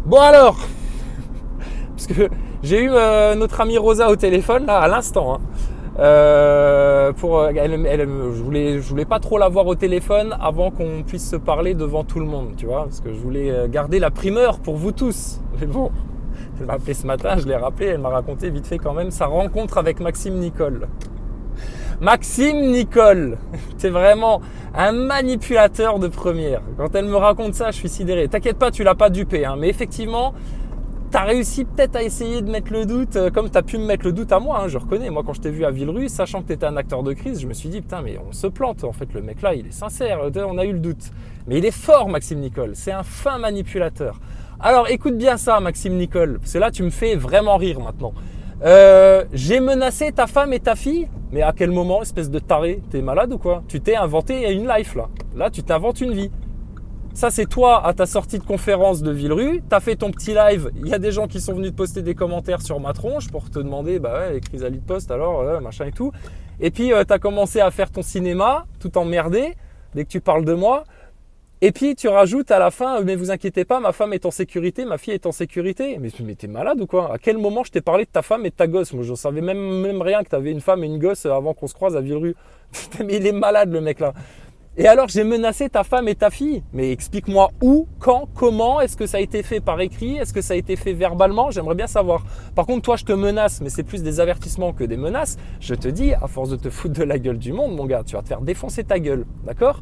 Bon alors, parce que j'ai eu notre amie Rosa au téléphone là à l'instant. Hein. Je voulais pas trop la voir au téléphone avant qu'on puisse se parler devant tout le monde, tu vois, parce que je voulais garder la primeur pour vous tous. Mais bon, elle m'a appelé ce matin, je l'ai rappelé, elle m'a raconté vite fait quand même sa rencontre avec Maxime Nicole. Maxime Nicole, t'es vraiment un manipulateur de première. Quand elle me raconte ça, je suis sidéré. T'inquiète pas, tu l'as pas dupé, hein, mais effectivement, t'as réussi peut-être à essayer de mettre le doute, comme t'as pu me mettre le doute à moi, hein, je reconnais. Moi, quand je t'ai vu à Villerue, sachant que t'étais un acteur de crise, je me suis dit, putain, mais on se plante. En fait, le mec là, il est sincère, on a eu le doute. Mais il est fort, Maxime Nicole. C'est un fin manipulateur. Alors, écoute bien ça, Maxime Nicole, parce que là, tu me fais vraiment rire maintenant. J'ai menacé ta femme et ta fille. Mais à quel moment, espèce de taré? T'es malade ou quoi? Tu t'es inventé une life là. Là, tu t'inventes une vie. Ça, c'est toi à ta sortie de conférence de Villerue. T'as fait ton petit live. Il y a des gens qui sont venus te poster des commentaires sur ma tronche pour te demander, bah ouais, les Chrysalide Post alors, machin et tout. Et puis, t'as commencé à faire ton cinéma, tout emmerdé, dès que tu parles de moi. Et puis tu rajoutes à la fin, mais vous inquiétez pas, ma femme est en sécurité, ma fille est en sécurité. Mais t'es malade ou quoi? À quel moment je t'ai parlé de ta femme et de ta gosse? Moi je savais même rien que t'avais une femme et une gosse avant qu'on se croise à Villerue. Putain, mais il est malade le mec là. Et alors j'ai menacé ta femme et ta fille. Mais explique-moi où, quand, comment, est-ce que ça a été fait par écrit? Est-ce que ça a été fait verbalement? J'aimerais bien savoir. Par contre toi je te menace, mais c'est plus des avertissements que des menaces. Je te dis, à force de te foutre de la gueule du monde, mon gars, tu vas te faire défoncer ta gueule, d'accord?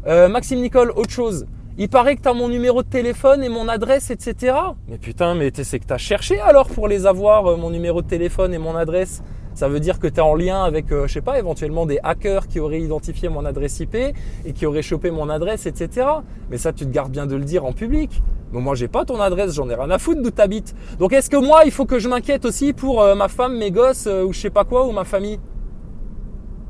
Maxime Nicole, autre chose. Il paraît que tu as mon numéro de téléphone et mon adresse, etc. Mais putain, mais c'est que tu as cherché alors pour les avoir, mon numéro de téléphone et mon adresse. Ça veut dire que tu es en lien avec, je sais pas, éventuellement des hackers qui auraient identifié mon adresse IP et qui auraient chopé mon adresse, etc. Mais ça, tu te gardes bien de le dire en public. Mais moi, j'ai pas ton adresse, j'en ai rien à foutre d'où tu habites. Donc, est-ce que moi, il faut que je m'inquiète aussi pour ma femme, mes gosses, ou je sais pas quoi, ou ma famille?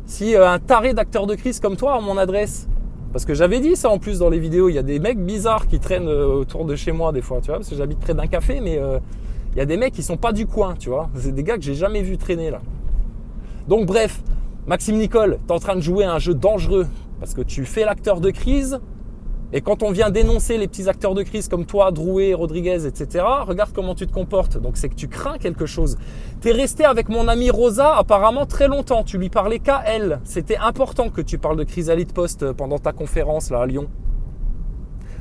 Si un taré d'acteur de crise comme toi a mon adresse. Parce que j'avais dit ça en plus dans les vidéos, il y a des mecs bizarres qui traînent autour de chez moi des fois, tu vois, parce que j'habite près d'un café, mais il y a des mecs qui sont pas du coin, tu vois. C'est des gars que j'ai jamais vu traîner là. Donc bref, Maxime Nicole, t'es en train de jouer à un jeu dangereux, parce que tu fais l'acteur de crise, et quand on vient dénoncer les petits acteurs de crise comme toi, Drouet, Rodriguez, etc., regarde comment tu te comportes. Donc c'est que tu crains quelque chose. T'es resté avec mon amie Rosa apparemment très longtemps. Tu lui parlais qu'à elle. C'était important que tu parles de Chrysalide Post pendant ta conférence là à Lyon.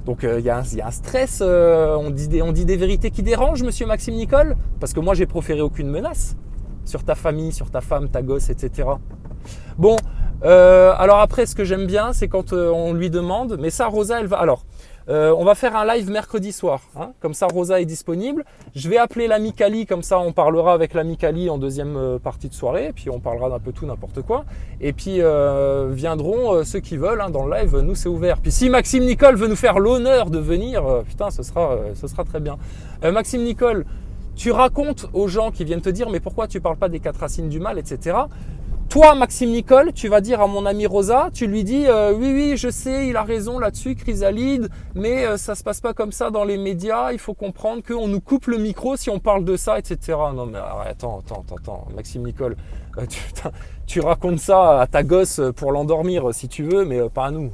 Donc il y a un stress. On dit des vérités qui dérangent, monsieur Maxime Nicole. Parce que moi j'ai proféré aucune menace sur ta famille, sur ta femme, ta gosse, etc. Bon. Alors après, ce que j'aime bien, c'est quand on lui demande, mais ça, Rosa, elle va. Alors, on va faire un live mercredi soir, hein, comme ça, Rosa est disponible. Je vais appeler l'ami Kali, comme ça, on parlera avec l'ami Kali en deuxième partie de soirée, puis on parlera d'un peu tout, n'importe quoi. Et puis viendront ceux qui veulent hein, dans le live. Nous, c'est ouvert. Puis si Maxime Nicole veut nous faire l'honneur de venir, putain, ce sera très bien. Maxime Nicole, tu racontes aux gens qui viennent te dire, mais pourquoi tu parles pas des 4 racines du mal, etc. Toi, Maxime Nicole, tu vas dire à mon ami Rosa, tu lui dis oui, je sais, il a raison là-dessus, Chrysalide, mais ça se passe pas comme ça dans les médias. Il faut comprendre qu'on nous coupe le micro si on parle de ça, etc. Non mais attends, Maxime Nicole, tu racontes ça à ta gosse pour l'endormir si tu veux, mais pas à nous,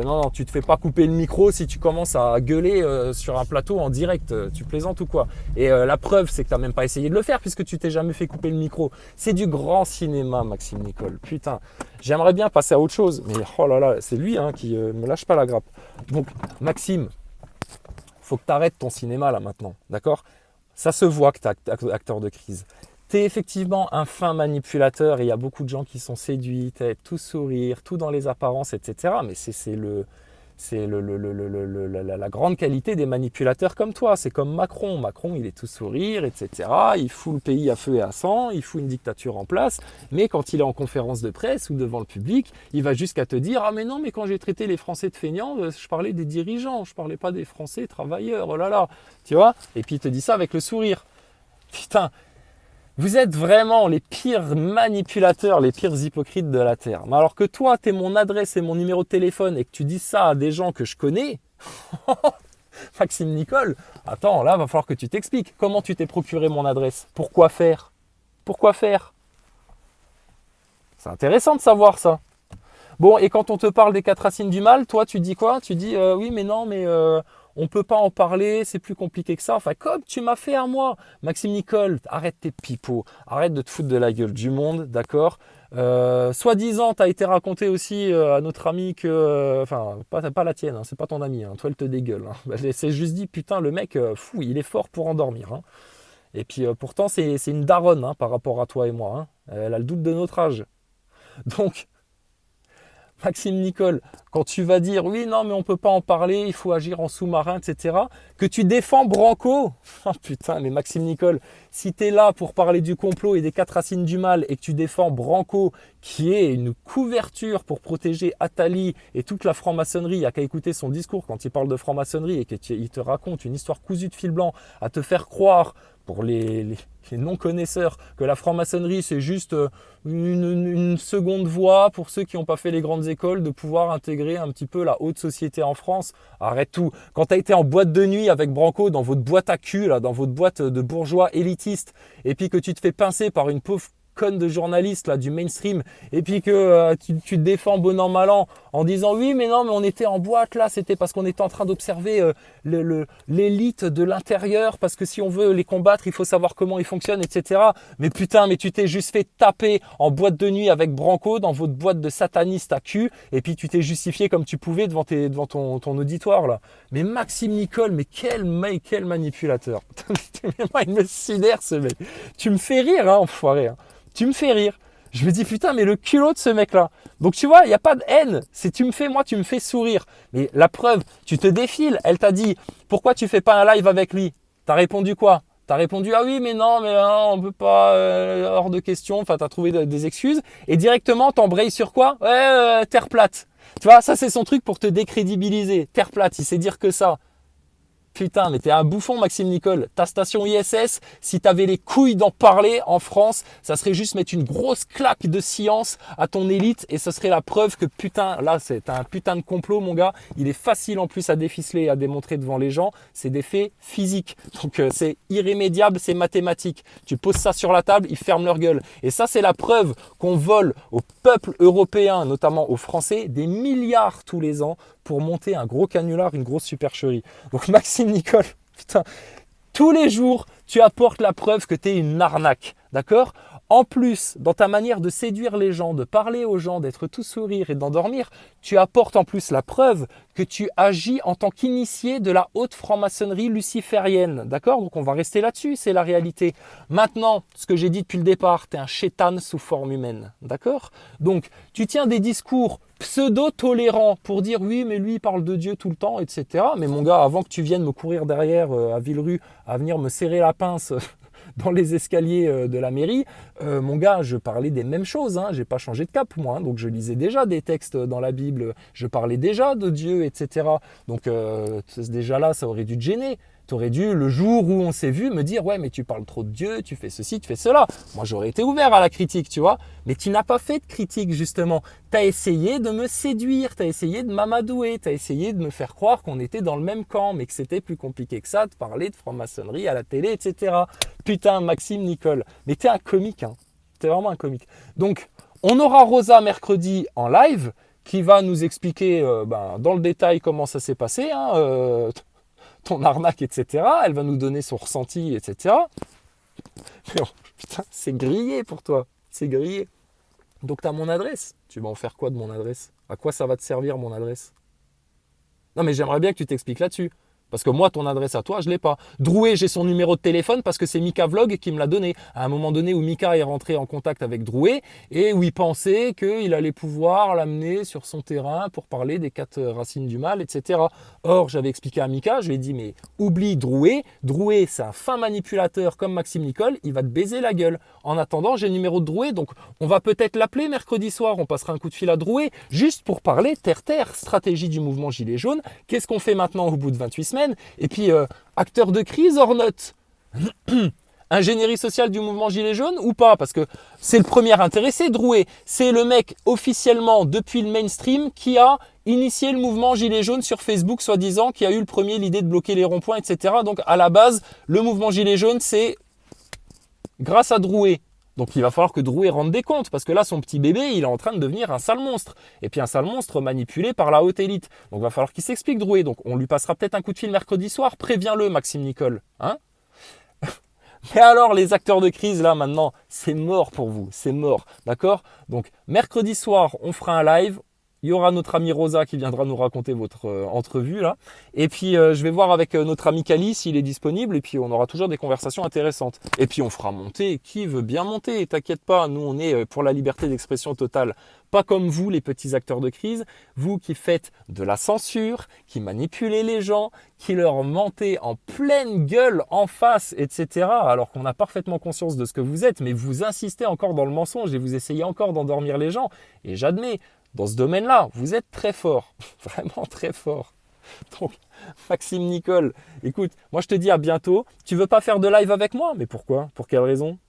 non, tu te fais pas couper le micro si tu commences à gueuler sur un plateau en direct. Tu plaisantes ou quoi? Et la preuve, c'est que tu n'as même pas essayé de le faire puisque tu t'es jamais fait couper le micro. C'est du grand cinéma, Maxime Nicole. Putain, j'aimerais bien passer à autre chose, mais oh là là, c'est lui hein, qui me lâche pas la grappe. Donc, Maxime, faut que tu arrêtes ton cinéma là maintenant, d'accord? Ça se voit que tu es acteur de crise. Tu es effectivement un fin manipulateur et il y a beaucoup de gens qui sont séduits, tu es tout sourire, tout dans les apparences, etc. Mais c'est la grande qualité des manipulateurs comme toi. C'est comme Macron. Macron, il est tout sourire, etc. Il fout le pays à feu et à sang, il fout une dictature en place. Mais quand il est en conférence de presse ou devant le public, il va jusqu'à te dire « Ah mais non, mais quand j'ai traité les Français de feignants, je parlais des dirigeants, je parlais pas des Français travailleurs, oh là là. » Tu vois? Et puis il te dit ça avec le sourire. Putain, vous êtes vraiment les pires manipulateurs, les pires hypocrites de la Terre. Mais alors que toi, tu es mon adresse et mon numéro de téléphone et que tu dis ça à des gens que je connais, Maxime Nicole, attends, là, va falloir que tu t'expliques. Comment tu t'es procuré mon adresse? Pourquoi faire? C'est intéressant de savoir ça. Bon, et quand on te parle des 4 racines du mal, toi, tu dis quoi? Tu dis oui, mais non, mais on peut pas en parler, c'est plus compliqué que ça. Enfin, comme tu m'as fait à moi. Maxime Nicole, arrête tes pipeaux, arrête de te foutre de la gueule du monde, d'accord. Soi-disant, tu as été raconté aussi à notre ami que, enfin, pas la tienne, hein, c'est pas ton ami, hein, toi elle te dégueule. Hein. C'est juste dit, putain, le mec, fou, il est fort pour endormir. Hein. Et puis pourtant, c'est une daronne hein, par rapport à toi et moi. Hein. Elle a le double de notre âge. Donc, Maxime Nicole, quand tu vas dire oui, non, mais on ne peut pas en parler, il faut agir en sous-marin, etc., que tu défends Branco. Oh putain, mais Maxime Nicole, si tu es là pour parler du complot et des 4 racines du mal et que tu défends Branco, qui est une couverture pour protéger Attali et toute la franc-maçonnerie, il n'y a qu'à écouter son discours quand il parle de franc-maçonnerie et qu'il te raconte une histoire cousue de fil blanc à te faire croire pour les non-connaisseurs, que la franc-maçonnerie, c'est juste une seconde voie pour ceux qui n'ont pas fait les grandes écoles de pouvoir intégrer un petit peu la haute société en France. Arrête tout. Quand tu as été en boîte de nuit avec Branco dans votre boîte à cul, là, dans votre boîte de bourgeois élitistes, et puis que tu te fais pincer par une pauvre conne de journaliste là, du mainstream, et puis que tu te défends bon an mal an en disant oui mais non mais on était en boîte là, c'était parce qu'on était en train d'observer l'élite de l'intérieur, parce que si on veut les combattre il faut savoir comment ils fonctionnent, etc. Mais putain, mais tu t'es juste fait taper en boîte de nuit avec Branco dans votre boîte de satanistes à cul, et puis tu t'es justifié comme tu pouvais devant ton auditoire là. Mais Maxime Nicole, mais quel manipulateur. Il me sidère ce mec. Tu me fais rire hein, enfoiré hein. Tu me fais rire. Je me dis putain mais le culot de ce mec là. Donc tu vois, il n'y a pas de haine. C'est tu me fais sourire. Mais la preuve, tu te défiles. Elle t'a dit pourquoi tu fais pas un live avec lui. T'as répondu quoi? T'as répondu ah oui mais non on peut pas, hors de question. Enfin t'as trouvé des excuses. Et directement t'embrayes sur quoi? Ouais terre plate. Tu vois, ça c'est son truc pour te décrédibiliser. Terre plate, il sait dire que ça. Putain, mais t'es un bouffon, Maxime Nicole. Ta station ISS, si t'avais les couilles d'en parler en France, ça serait juste mettre une grosse claque de science à ton élite et ce serait la preuve que putain, là, c'est un putain de complot, mon gars. Il est facile en plus à déficeler et à démontrer devant les gens. C'est des faits physiques. Donc, c'est irrémédiable, c'est mathématique. Tu poses ça sur la table, ils ferment leur gueule. Et ça, c'est la preuve qu'on vole au peuple européen, notamment aux Français, des milliards tous les ans pour monter un gros canular, une grosse supercherie. Donc Maxime Nicole, putain, tous les jours, tu apportes la preuve que tu es une arnaque, d'accord? En plus, dans ta manière de séduire les gens, de parler aux gens, d'être tout sourire et d'endormir, tu apportes en plus la preuve que tu agis en tant qu'initié de la haute franc-maçonnerie luciférienne, d'accord? Donc on va rester là-dessus, c'est la réalité. Maintenant, ce que j'ai dit depuis le départ, tu es un chétan sous forme humaine, d'accord? Donc tu tiens des discours pseudo-tolérants pour dire oui mais lui il parle de Dieu tout le temps, etc. Mais mon gars, avant que tu viennes me courir derrière à Villerue, à venir me serrer la pince dans les escaliers de la mairie, mon gars, je parlais des mêmes choses, hein. J'ai pas changé de cap moi, hein. Donc je lisais déjà des textes dans la Bible, je parlais déjà de Dieu, etc. Donc déjà là, ça aurait dû te gêner. Tu aurais dû, le jour où on s'est vu, me dire « Ouais, mais tu parles trop de Dieu, tu fais ceci, tu fais cela. » Moi, j'aurais été ouvert à la critique, tu vois. Mais tu n'as pas fait de critique, justement. Tu as essayé de me séduire, tu as essayé de m'amadouer, tu as essayé de me faire croire qu'on était dans le même camp, mais que c'était plus compliqué que ça de parler de franc-maçonnerie à la télé, etc. Putain, Maxime Nicole. Mais tu es un comique, hein. Tu es vraiment un comique. Donc, on aura Rosa mercredi en live qui va nous expliquer dans le détail comment ça s'est passé, hein, ton arnaque, etc. Elle va nous donner son ressenti, etc. Mais putain, c'est grillé pour toi. C'est grillé. Donc, tu as mon adresse. Tu vas en faire quoi de mon adresse? À quoi ça va te servir, mon adresse? Non, mais j'aimerais bien que tu t'expliques là-dessus. Parce que moi, ton adresse à toi, je ne l'ai pas. Drouet, j'ai son numéro de téléphone parce que c'est Mika Vlog qui me l'a donné. À un moment donné où Mika est rentré en contact avec Drouet et où il pensait qu'il allait pouvoir l'amener sur son terrain pour parler des 4 racines du mal, etc. Or, j'avais expliqué à Mika, je lui ai dit, mais oublie Drouet. Drouet, c'est un fin manipulateur comme Maxime Nicole, il va te baiser la gueule. En attendant, j'ai le numéro de Drouet, donc on va peut-être l'appeler mercredi soir, on passera un coup de fil à Drouet, juste pour parler terre-terre, stratégie du mouvement Gilets jaunes. Qu'est-ce qu'on fait maintenant au bout de 28 semaines? Et puis, acteur de crise or not? Ingénierie sociale du mouvement Gilets jaunes ou pas? Parce que c'est le premier intéressé, Drouet. C'est le mec officiellement depuis le mainstream qui a initié le mouvement Gilets jaunes sur Facebook, soi-disant, qui a eu le premier l'idée de bloquer les ronds-points, etc. Donc à la base, le mouvement Gilets jaunes, c'est grâce à Drouet. Donc il va falloir que Drouet rende des comptes, parce que là, son petit bébé, il est en train de devenir un sale monstre. Et puis un sale monstre manipulé par la haute élite. Donc il va falloir qu'il s'explique, Drouet. Donc on lui passera peut-être un coup de fil mercredi soir. Préviens-le, Maxime Nicole. Hein? Mais alors, les acteurs de crise, là, maintenant, c'est mort pour vous. C'est mort. D'accord? Donc mercredi soir, on fera un live. Il y aura notre ami Rosa qui viendra nous raconter votre entrevue là. Et puis je vais voir avec notre ami Kali s'il est disponible. Et puis on aura toujours des conversations intéressantes. Et puis on fera monter qui veut bien monter. T'inquiète pas, nous on est pour la liberté d'expression totale. Pas comme vous les petits acteurs de crise. Vous qui faites de la censure, qui manipulez les gens, qui leur mentez en pleine gueule, en face, etc. Alors qu'on a parfaitement conscience de ce que vous êtes. Mais vous insistez encore dans le mensonge et vous essayez encore d'endormir les gens. Et j'admets. Dans ce domaine-là, vous êtes très fort, vraiment très fort. Donc, Maxime Nicole, écoute, moi je te dis à bientôt. Tu veux pas faire de live avec moi? Mais pourquoi? Pour quelle raison?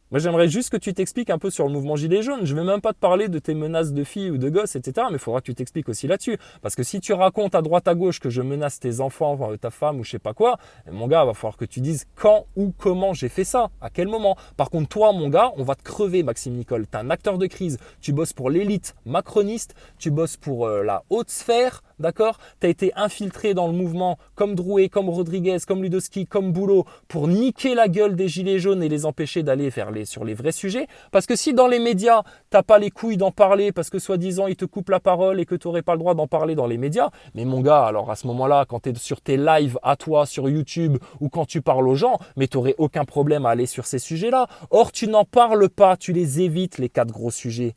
Moi, j'aimerais juste que tu t'expliques un peu sur le mouvement Gilets jaunes. Je ne vais même pas te parler de tes menaces de filles ou de gosses, etc. Mais il faudra que tu t'expliques aussi là-dessus. Parce que si tu racontes à droite à gauche que je menace tes enfants, ta femme ou je sais pas quoi, mon gars, il va falloir que tu dises quand ou comment j'ai fait ça, à quel moment. Par contre, toi, mon gars, on va te crever, Maxime Nicole. Tu es un acteur de crise. Tu bosses pour l'élite macroniste. Tu bosses pour la haute sphère. D'accord? Tu as été infiltré dans le mouvement comme Drouet, comme Rodriguez, comme Ludowski, comme Boulot pour niquer la gueule des gilets jaunes et les empêcher d'aller sur les vrais sujets. Parce que si dans les médias, t'as pas les couilles d'en parler parce que soi-disant ils te coupent la parole et que tu n'aurais pas le droit d'en parler dans les médias, mais mon gars, alors à ce moment-là, quand tu es sur tes lives à toi sur YouTube ou quand tu parles aux gens, mais tu n'aurais aucun problème à aller sur ces sujets-là. Or, tu n'en parles pas, tu les évites les 4 gros sujets.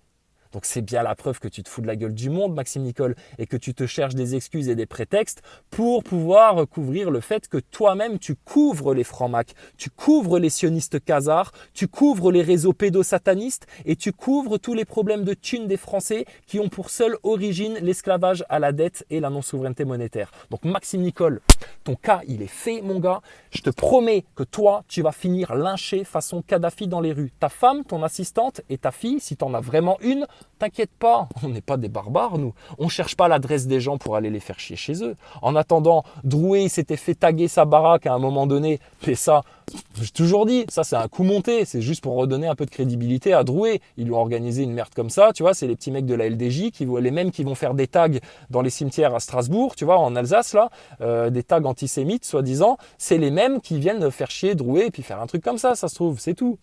Donc c'est bien la preuve que tu te fous de la gueule du monde, Maxime Nicole, et que tu te cherches des excuses et des prétextes pour pouvoir couvrir le fait que toi-même tu couvres les francs-macs, tu couvres les sionistes khazars, tu couvres les réseaux pédosatanistes et tu couvres tous les problèmes de thunes des Français qui ont pour seule origine l'esclavage à la dette et la non-souveraineté monétaire. Donc Maxime Nicole, ton cas il est fait mon gars, je te promets que toi tu vas finir lynché façon Kadhafi dans les rues. Ta femme, ton assistante et ta fille, si tu en as vraiment une, t'inquiète pas, on n'est pas des barbares, nous. On ne cherche pas l'adresse des gens pour aller les faire chier chez eux. En attendant, Drouet s'était fait taguer sa baraque à un moment donné. Mais ça, j'ai toujours dit, ça c'est un coup monté. C'est juste pour redonner un peu de crédibilité à Drouet. Ils lui ont organisé une merde comme ça, tu vois. C'est les petits mecs de la LDJ, les mêmes qui vont faire des tags dans les cimetières à Strasbourg, tu vois, en Alsace, là. Des tags antisémites, soi-disant. C'est les mêmes qui viennent faire chier Drouet et puis faire un truc comme ça se trouve. C'est tout.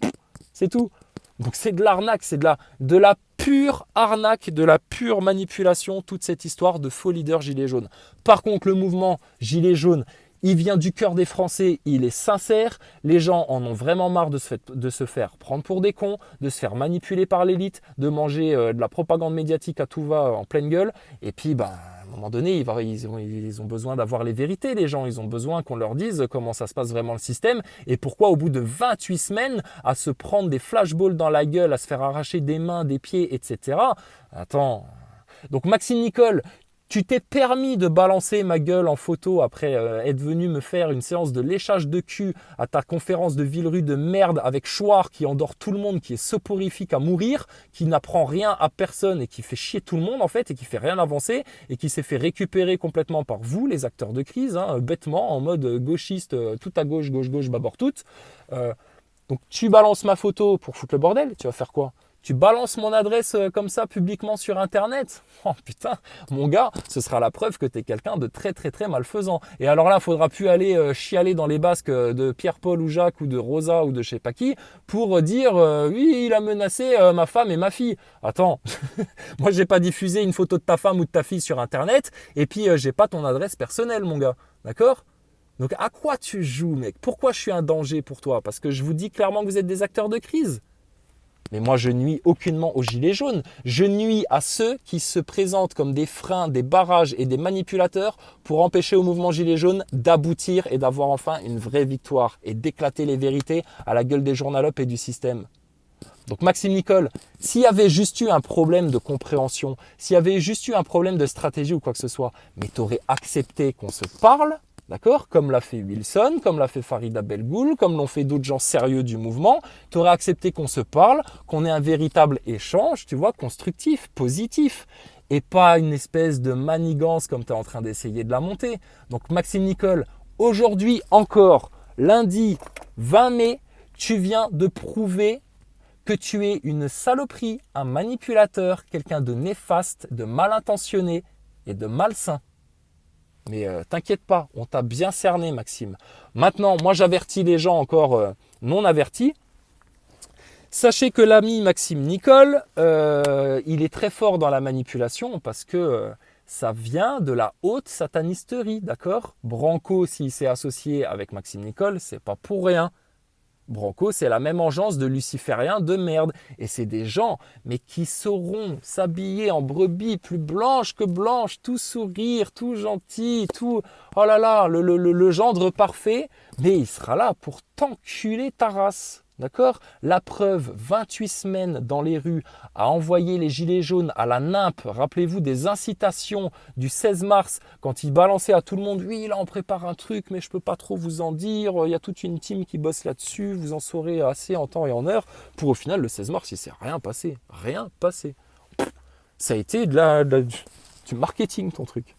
C'est tout. Donc c'est de l'arnaque, c'est de la pure arnaque, de la pure manipulation, toute cette histoire de faux leader Gilets jaunes. Par contre, le mouvement Gilets jaunes, il vient du cœur des Français, il est sincère. Les gens en ont vraiment marre de se faire prendre pour des cons, de se faire manipuler par l'élite, de manger de la propagande médiatique à tout va en pleine gueule. Et puis, à un moment donné, ils ont besoin d'avoir les vérités, les gens. Ils ont besoin qu'on leur dise comment ça se passe vraiment le système et pourquoi au bout de 28 semaines, à se prendre des flashballs dans la gueule, à se faire arracher des mains, des pieds, etc. Attends. Donc Maxime Nicole, tu t'es permis de balancer ma gueule en photo après être venu me faire une séance de léchage de cul à ta conférence de Villerue de merde avec Chouard qui endort tout le monde, qui est soporifique à mourir, qui n'apprend rien à personne et qui fait chier tout le monde en fait et qui fait rien avancer et qui s'est fait récupérer complètement par vous, les acteurs de crise, bêtement, en mode gauchiste, tout à gauche, gauche, bâbord toute. Donc tu balances ma photo pour foutre le bordel, tu vas faire quoi ? Tu balances mon adresse comme ça publiquement sur Internet. Oh putain, mon gars, ce sera la preuve que tu es quelqu'un de très très très malfaisant. Et alors là, il ne faudra plus aller chialer dans les basques de Pierre-Paul ou Jacques ou de Rosa ou de je sais pas qui pour dire oui, il a menacé ma femme et ma fille. Attends, moi j'ai pas diffusé une photo de ta femme ou de ta fille sur Internet et puis j'ai pas ton adresse personnelle, mon gars. D'accord ? Donc à quoi tu joues, mec ? Pourquoi je suis un danger pour toi ? Parce que je vous dis clairement que vous êtes des acteurs de crise. Mais moi, je nuis aucunement aux gilets jaunes. Je nuis à ceux qui se présentent comme des freins, des barrages et des manipulateurs pour empêcher au mouvement gilets jaunes d'aboutir et d'avoir enfin une vraie victoire et d'éclater les vérités à la gueule des journalopes et du système. Donc Maxime Nicole, s'il y avait juste eu un problème de compréhension, s'il y avait juste eu un problème de stratégie ou quoi que ce soit, mais tu aurais accepté qu'on se parle, d'accord ? Comme l'a fait Wilson, comme l'a fait Farida Belgoul, comme l'ont fait d'autres gens sérieux du mouvement. Tu aurais accepté qu'on se parle, qu'on ait un véritable échange, tu vois, constructif, positif. Et pas une espèce de manigance comme tu es en train d'essayer de la monter. Donc Maxime Nicole, aujourd'hui encore, lundi 20 mai, tu viens de prouver que tu es une saloperie, un manipulateur, quelqu'un de néfaste, de mal intentionné et de malsain. Mais t'inquiète pas, on t'a bien cerné, Maxime. Maintenant, moi j'avertis les gens encore non avertis. Sachez que l'ami Maxime Nicole, il est très fort dans la manipulation parce que ça vient de la haute satanisterie, d'accord? Branco, s'il s'est associé avec Maxime Nicole, c'est pas pour rien. Branco, c'est la même engeance de luciférien de merde. Et c'est des gens, mais qui sauront s'habiller en brebis plus blanche que blanche, tout sourire, tout gentil, tout... Oh là là, le gendre parfait. Mais il sera là pour t'enculer ta race. D'accord? La preuve, 28 semaines dans les rues à envoyer les gilets jaunes à la nimpe. Rappelez-vous des incitations du 16 mars quand il balançait à tout le monde. Oui, là on prépare un truc, mais je ne peux pas trop vous en dire. Il y a toute une team qui bosse là-dessus. Vous en saurez assez en temps et en heure. Pour au final, le 16 mars, il ne s'est rien passé. Rien passé. Ça a été du marketing ton truc.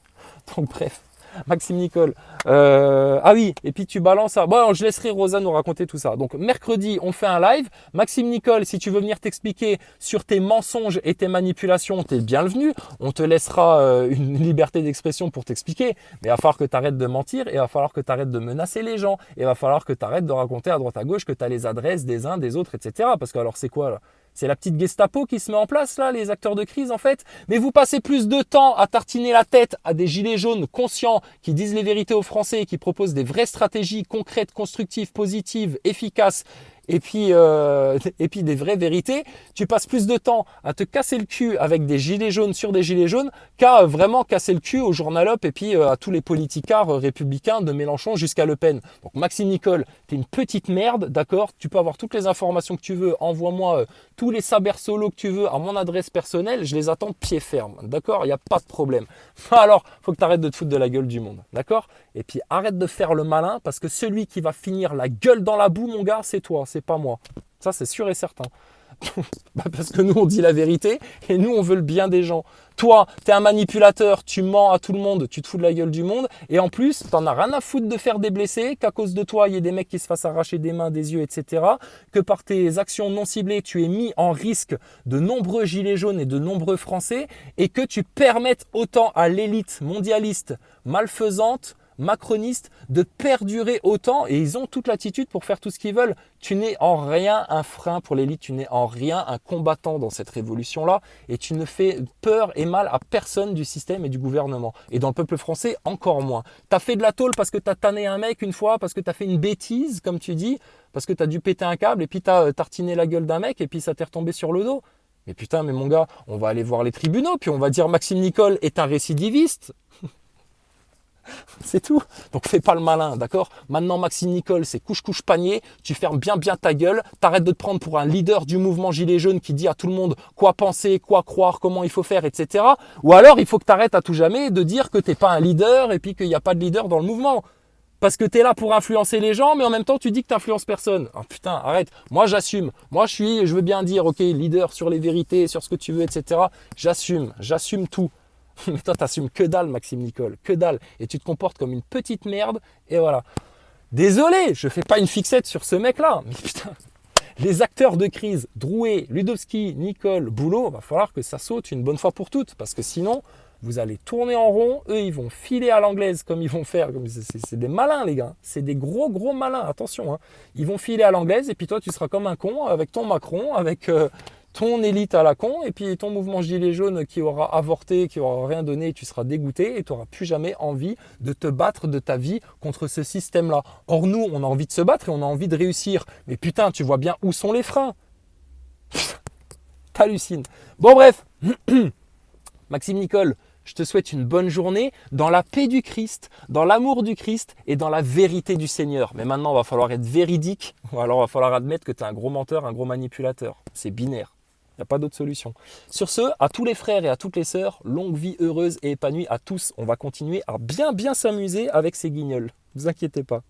Donc bref. Maxime Nicole. Ah oui, et puis tu balances ça. Bon, je laisserai Rosa nous raconter tout ça. Donc mercredi, on fait un live. Maxime Nicole, si tu veux venir t'expliquer sur tes mensonges et tes manipulations, t'es bienvenu. On te laissera une liberté d'expression pour t'expliquer. Mais il va falloir que tu arrêtes de mentir et il va falloir que tu arrêtes de menacer les gens. Et il va falloir que tu arrêtes de raconter à droite à gauche que tu as les adresses des uns, des autres, etc. Parce que alors c'est quoi là? C'est la petite Gestapo qui se met en place là, les acteurs de crise en fait. Mais vous passez plus de temps à tartiner la tête à des gilets jaunes conscients qui disent les vérités aux Français et qui proposent des vraies stratégies concrètes, constructives, positives, efficaces. Et puis des vraies vérités, tu passes plus de temps à te casser le cul avec des gilets jaunes sur des gilets jaunes qu'à vraiment casser le cul au Journal Up et puis à tous les politicards républicains de Mélenchon jusqu'à Le Pen. Donc Maxime Nicole, t'es une petite merde, d'accord? Tu peux avoir toutes les informations que tu veux, envoie-moi tous les sabers solos que tu veux à mon adresse personnelle, je les attends pied ferme, d'accord? Il n'y a pas de problème. Alors, faut que tu arrêtes de te foutre de la gueule du monde, d'accord? Et puis arrête de faire le malin parce que celui qui va finir la gueule dans la boue, mon gars, c'est toi, c'est pas moi. Ça, c'est sûr et certain. Parce que nous, on dit la vérité et nous, on veut le bien des gens. Toi, tu es un manipulateur, tu mens à tout le monde, tu te fous de la gueule du monde et en plus, tu n'en as rien à foutre de faire des blessés, qu'à cause de toi, il y ait des mecs qui se fassent arracher des mains, des yeux, etc. Que par tes actions non ciblées, tu aies mis en risque de nombreux gilets jaunes et de nombreux Français et que tu permettes autant à l'élite mondialiste malfaisante, macronistes de perdurer autant et ils ont toute l'attitude pour faire tout ce qu'ils veulent. Tu n'es en rien un frein pour l'élite, tu n'es en rien un combattant dans cette révolution-là et tu ne fais peur et mal à personne du système et du gouvernement. Et dans le peuple français, encore moins. Tu as fait de la tôle parce que tu as tanné un mec une fois, parce que tu as fait une bêtise, comme tu dis, parce que tu as dû péter un câble et puis tu as tartiné la gueule d'un mec et puis ça t'est retombé sur le dos. Mais putain, mais mon gars, on va aller voir les tribunaux puis on va dire Maxime Nicole est un récidiviste. C'est tout. Donc fais pas le malin, d'accord? Maintenant Maxime Nicole, c'est couche-couche panier, tu fermes bien ta gueule, t'arrêtes de te prendre pour un leader du mouvement Gilets jaunes qui dit à tout le monde quoi penser, quoi croire, comment il faut faire, etc. Ou alors il faut que t'arrêtes à tout jamais de dire que t'es pas un leader et puis qu'il n'y a pas de leader dans le mouvement. Parce que t'es là pour influencer les gens, mais en même temps tu dis que t'influences personne. Oh putain, arrête. Moi j'assume. Moi je veux bien dire, ok, leader sur les vérités, sur ce que tu veux, etc. J'assume tout. Mais toi, t'assumes que dalle, Maxime Nicole, que dalle. Et tu te comportes comme une petite merde, et voilà. Désolé, je fais pas une fixette sur ce mec-là, mais putain, les acteurs de crise, Drouet, Ludowski, Nicole, Boulot, va falloir que ça saute une bonne fois pour toutes, parce que sinon, vous allez tourner en rond, eux, ils vont filer à l'anglaise comme ils vont faire. C'est des malins, les gars. C'est des gros malins, attention. Hein. Ils vont filer à l'anglaise, et puis toi, tu seras comme un con avec ton Macron, avec... ton élite à la con et puis ton mouvement gilet jaune qui aura avorté, qui aura rien donné et tu seras dégoûté et tu n'auras plus jamais envie de te battre de ta vie contre ce système-là. Or nous, on a envie de se battre et on a envie de réussir. Mais putain, tu vois bien où sont les freins. T'hallucines. Bon bref, Maxime Nicole, je te souhaite une bonne journée dans la paix du Christ, dans l'amour du Christ et dans la vérité du Seigneur. Mais maintenant, il va falloir être véridique ou alors il va falloir admettre que tu es un gros menteur, un gros manipulateur. C'est binaire. Il n'y a pas d'autre solution. Sur ce, à tous les frères et à toutes les sœurs, longue vie heureuse et épanouie à tous. On va continuer à bien s'amuser avec ces guignols. Ne vous inquiétez pas.